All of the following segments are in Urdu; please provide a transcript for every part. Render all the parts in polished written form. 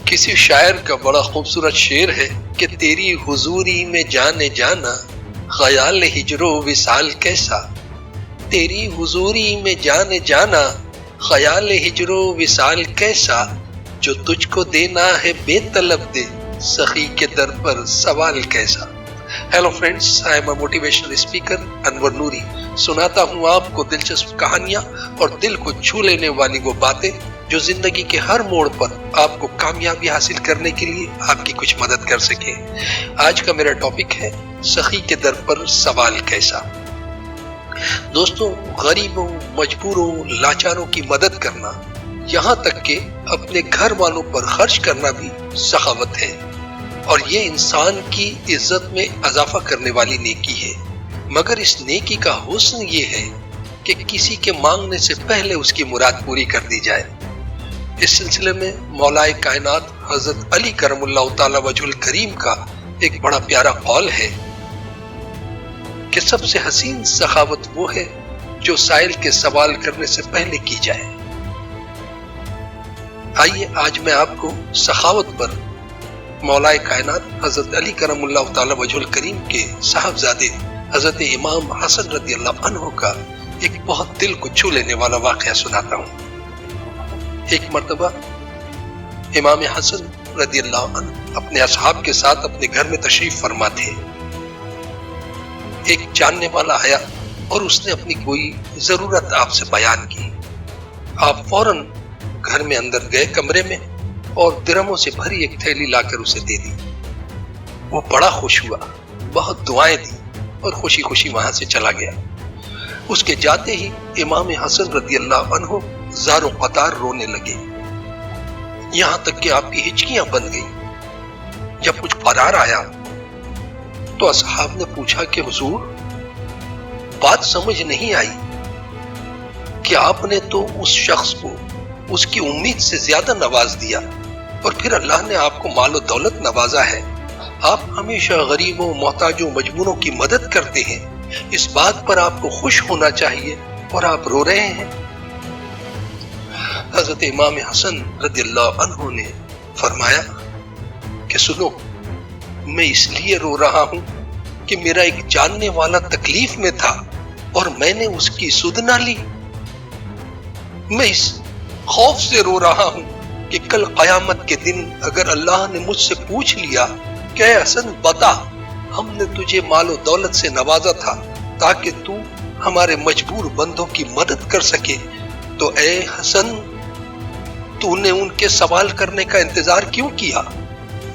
کسی شاعر کا بڑا خوبصورت شعر ہے کہ تیری حضوری میں جانے جانا خیال ہجر و وصال کیسا، تیری حضوری میں جانے جانا خیال ہجر و وصال کیسا، جو تجھ کو دینا ہے بے طلب دے سخی کے در پر سوال کیسا۔ Hello friends, I am a motivational speaker Anwar Noori. سناتا ہوں آپ کو دلچسپ کہانیاں اور دل کو چھو لینے والی وہ باتیں جو زندگی کے ہر موڑ پر آپ کو کامیابی حاصل کرنے کے لیے آپ کی کچھ مدد کر سکے۔ آج کا میرا ٹاپک ہے سخی کے در پر سوال کیسا۔ دوستوں، غریبوں، مجبوروں، لاچاروں کی مدد کرنا، یہاں تک کہ اپنے گھر والوں پر خرچ کرنا بھی سخاوت ہے، اور یہ انسان کی عزت میں اضافہ کرنے والی نیکی ہے۔ مگر اس نیکی کا حسن یہ ہے کہ کسی کے مانگنے سے پہلے اس کی مراد پوری کر دی جائے۔ اس سلسلے میں مولا کائنات حضرت علی کرم اللہ تعالی وجہ الکریم کا ایک بڑا پیارا قول ہے کہ سب سے حسین سخاوت وہ ہے جو سائل کے سوال کرنے سے پہلے کی جائے۔ آئیے آج میں آپ کو سخاوت پر مولا کائنات حضرت علی کرم اللہ تعالی وجہ الکریم کے صاحبزادے حضرت امام حسن رضی اللہ عنہ کا ایک بہت دل کو چھو لینے والا واقعہ سناتا ہوں۔ ایک مرتبہ امام حسن رضی اللہ عنہ اپنے اصحاب کے ساتھ اپنے گھر میں تشریف فرما تھے۔ ایک جاننے والا آیا اور اس نے اپنی کوئی ضرورت آپ سے بیان کی۔ آپ فوراً گھر میں اندر گئے کمرے میں اور درہموں سے بھری ایک تھیلی لا کر اسے دے دی۔ وہ بڑا خوش ہوا، بہت دعائیں دی اور خوشی خوشی وہاں سے چلا گیا۔ اس کے جاتے ہی امام حسن رضی اللہ عنہ زار و قطار رونے لگے، یہاں تک کہ آپ کی ہچکیاں بن گئی۔ جب کچھ فرار آیا تو اصحاب نے پوچھا کہ حضور، بات سمجھ نہیں آئی کہ آپ نے تو اس شخص کو اس کی امید سے زیادہ نواز دیا اور پھر اللہ نے آپ کو مال و دولت نوازا ہے، آپ ہمیشہ غریبوں، محتاجوں، مجبوروں کی مدد کرتے ہیں، اس بات پر آپ کو خوش ہونا چاہیے اور آپ رو رہے ہیں۔ حضرت امام حسن رضی اللہ عنہ نے فرمایا کہ سنو، میں اس لیے رو رہا ہوں کہ میرا ایک جاننے والا تکلیف میں تھا اور میں نے اس کی سود نہ لی۔ میں اس خوف سے رو رہا ہوں کہ کل قیامت کے دن اگر اللہ نے مجھ سے پوچھ لیا کہ اے حسن بتا، ہم نے تجھے مال و دولت سے نوازا تھا تاکہ تو ہمارے مجبور بندوں کی مدد کر سکے، تو اے حسن تو نے ان کے سوال کرنے کا انتظار کیوں کیا؟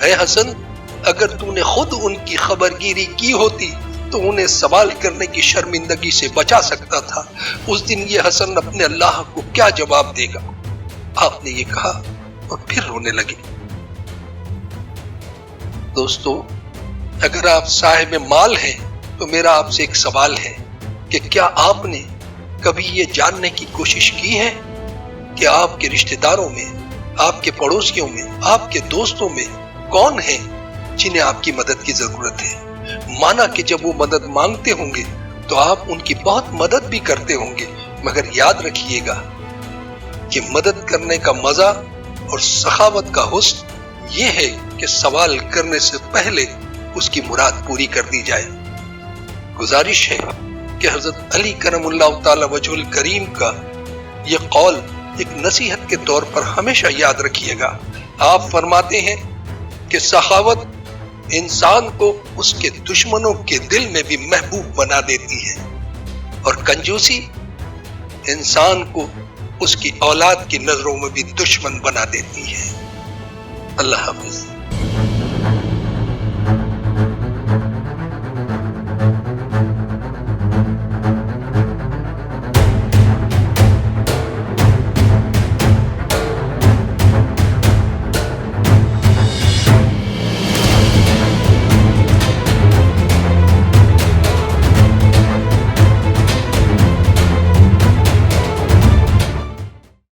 اے حسن، اگر تو نے خود ان کی خبرگیری کی ہوتی تو انہیں سوال کرنے کی شرمندگی سے بچا سکتا تھا۔ اس دن یہ حسن اپنے اللہ کو کیا جواب دے گا؟ آپ نے یہ کہا اور پھر رونے لگے۔ دوستو، اگر آپ صاحب مال ہیں تو میرا آپ سے ایک سوال ہے کہ کیا آپ نے کبھی یہ جاننے کی کوشش کی ہے کہ آپ کے رشتہ داروں میں، آپ کے پڑوسیوں میں، آپ کے دوستوں میں کون ہیں جنہیں آپ کی مدد کی ضرورت ہے؟ مانا کہ جب وہ مدد مانگتے ہوں گے تو آپ ان کی بہت مدد بھی کرتے ہوں گے، مگر یاد رکھیے گا کہ مدد کرنے کا مزہ اور سخاوت کا حسن یہ ہے کہ سوال کرنے سے پہلے اس کی مراد پوری کر دی جائے۔ گزارش ہے کہ حضرت علی کرم اللہ تعالی وجہ الکریم کا یہ قول ایک نصیحت کے طور پر ہمیشہ یاد رکھیے گا۔ آپ فرماتے ہیں کہ سخاوت انسان کو اس کے دشمنوں کے دل میں بھی محبوب بنا دیتی ہے، اور کنجوسی انسان کو اس کی اولاد کی نظروں میں بھی دشمن بنا دیتی ہے۔ اللہ حافظ۔